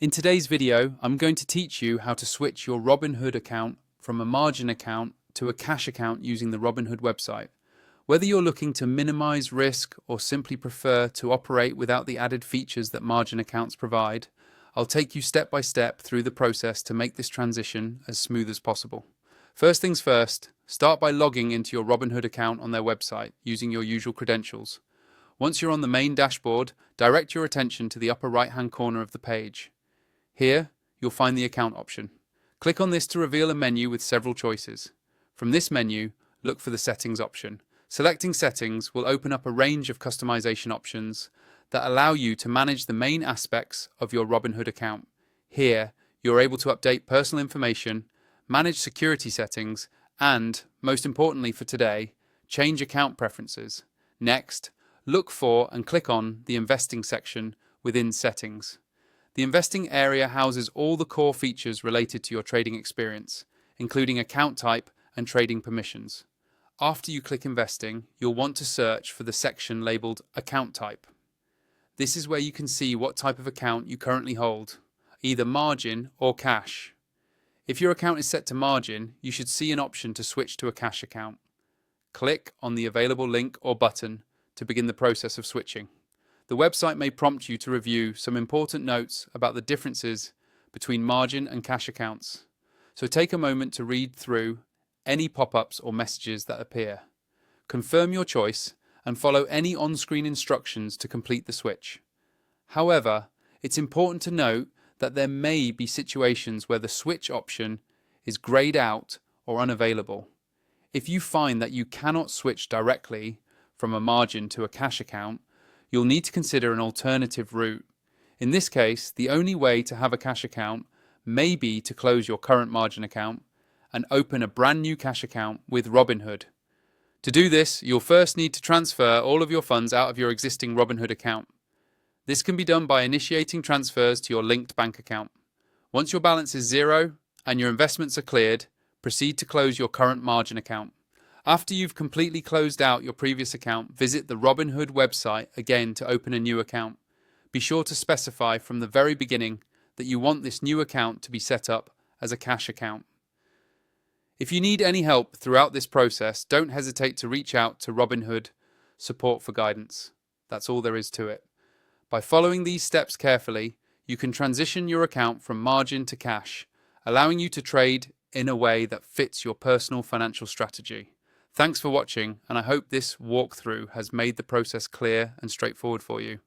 In today's video, I'm going to teach you how to switch your Robinhood account from a margin account to a cash account using the Robinhood website. Whether you're looking to minimize risk or simply prefer to operate without the added features that margin accounts provide, I'll take you step by step through the process to make this transition as smooth as possible. First things first, start by logging into your Robinhood account on their website using your usual credentials. Once you're on the main dashboard, direct your attention to the upper right-hand corner of the page. Here, you'll find the account option. Click on this to reveal a menu with several choices. From this menu, look for the Settings option. Selecting Settings will open up a range of customization options that allow you to manage the main aspects of your Robinhood account. Here, you're able to update personal information, manage security settings, and, most importantly for today, change account preferences. Next, look for and click on the Investing section within Settings. The investing area houses all the core features related to your trading experience, including account type and trading permissions. After you click Investing, you'll want to search for the section labeled Account Type. This is where you can see what type of account you currently hold, either margin or cash. If your account is set to margin, you should see an option to switch to a cash account. Click on the available link or button to begin the process of switching. The website may prompt you to review some important notes about the differences between margin and cash accounts. So take a moment to read through any pop-ups or messages that appear. Confirm your choice and follow any on-screen instructions to complete the switch. However, it's important to note that there may be situations where the switch option is grayed out or unavailable. If you find that you cannot switch directly from a margin to a cash account, you'll need to consider an alternative route. In this case, the only way to have a cash account may be to close your current margin account and open a brand new cash account with Robinhood. To do this, you'll first need to transfer all of your funds out of your existing Robinhood account. This can be done by initiating transfers to your linked bank account. Once your balance is zero and your investments are cleared, proceed to close your current margin account. After you've completely closed out your previous account, visit the Robinhood website again to open a new account. Be sure to specify from the very beginning that you want this new account to be set up as a cash account. If you need any help throughout this process, don't hesitate to reach out to Robinhood support for guidance. That's all there is to it. By following these steps carefully, you can transition your account from margin to cash, allowing you to trade in a way that fits your personal financial strategy. Thanks for watching, and I hope this walkthrough has made the process clear and straightforward for you.